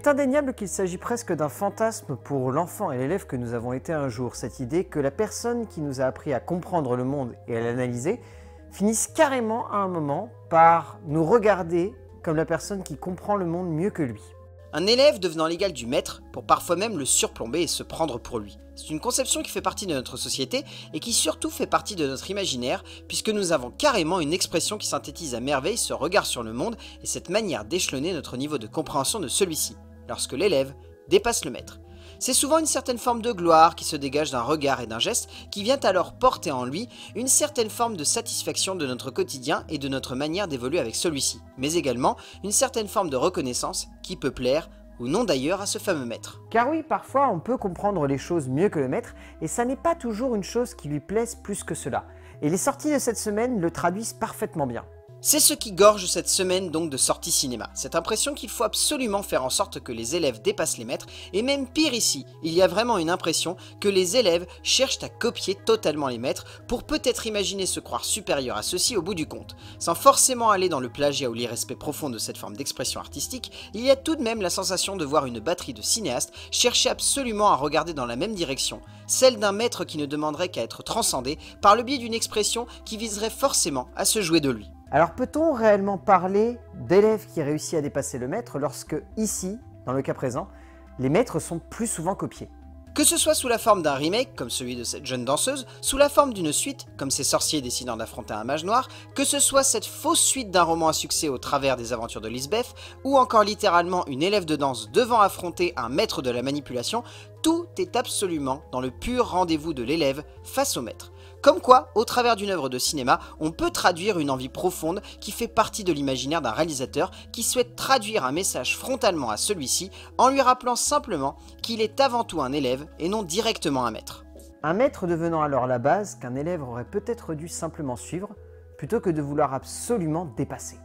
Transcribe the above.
est indéniable qu'il s'agit presque d'un fantasme pour l'enfant et l'élève que nous avons été un jour, cette idée que la personne qui nous a appris à comprendre le monde et à l'analyser finisse carrément à un moment par nous regarder comme la personne qui comprend le monde mieux que lui. Un élève devenant l'égal du maître pour parfois même le surplomber et se prendre pour lui. C'est une conception qui fait partie de notre société et qui surtout fait partie de notre imaginaire puisque nous avons carrément une expression qui synthétise à merveille ce regard sur le monde et cette manière d'échelonner notre niveau de compréhension de celui-ci, lorsque l'élève dépasse le maître. C'est souvent une certaine forme de gloire qui se dégage d'un regard et d'un geste qui vient alors porter en lui une certaine forme de satisfaction de notre quotidien et de notre manière d'évoluer avec celui-ci, mais également une certaine forme de reconnaissance qui peut plaire ou non d'ailleurs à ce fameux maître. Car oui, parfois on peut comprendre les choses mieux que le maître et ça n'est pas toujours une chose qui lui plaise plus que cela. Et les sorties de cette semaine le traduisent parfaitement bien. C'est ce qui gorge cette semaine donc de sortie cinéma, cette impression qu'il faut absolument faire en sorte que les élèves dépassent les maîtres, et même pire ici, il y a vraiment une impression que les élèves cherchent à copier totalement les maîtres pour peut-être imaginer se croire supérieurs à ceux-ci au bout du compte. Sans forcément aller dans le plagiat ou l'irrespect profond de cette forme d'expression artistique, il y a tout de même la sensation de voir une batterie de cinéastes chercher absolument à regarder dans la même direction, celle d'un maître qui ne demanderait qu'à être transcendé par le biais d'une expression qui viserait forcément à se jouer de lui. Alors peut-on réellement parler d'élèves qui réussissent à dépasser le maître lorsque, ici, dans le cas présent, les maîtres sont plus souvent copiés? Que ce soit sous la forme d'un remake, comme celui de cette jeune danseuse, sous la forme d'une suite, comme ces sorciers décidant d'affronter un mage noir, que ce soit cette fausse suite d'un roman à succès au travers des aventures de Lisbeth, ou encore littéralement une élève de danse devant affronter un maître de la manipulation, tout est absolument dans le pur rendez-vous de l'élève face au maître. Comme quoi, au travers d'une œuvre de cinéma, on peut traduire une envie profonde qui fait partie de l'imaginaire d'un réalisateur qui souhaite traduire un message frontalement à celui-ci en lui rappelant simplement qu'il est avant tout un élève et non directement un maître. Un maître devenant alors la base qu'un élève aurait peut-être dû simplement suivre, plutôt que de vouloir absolument dépasser.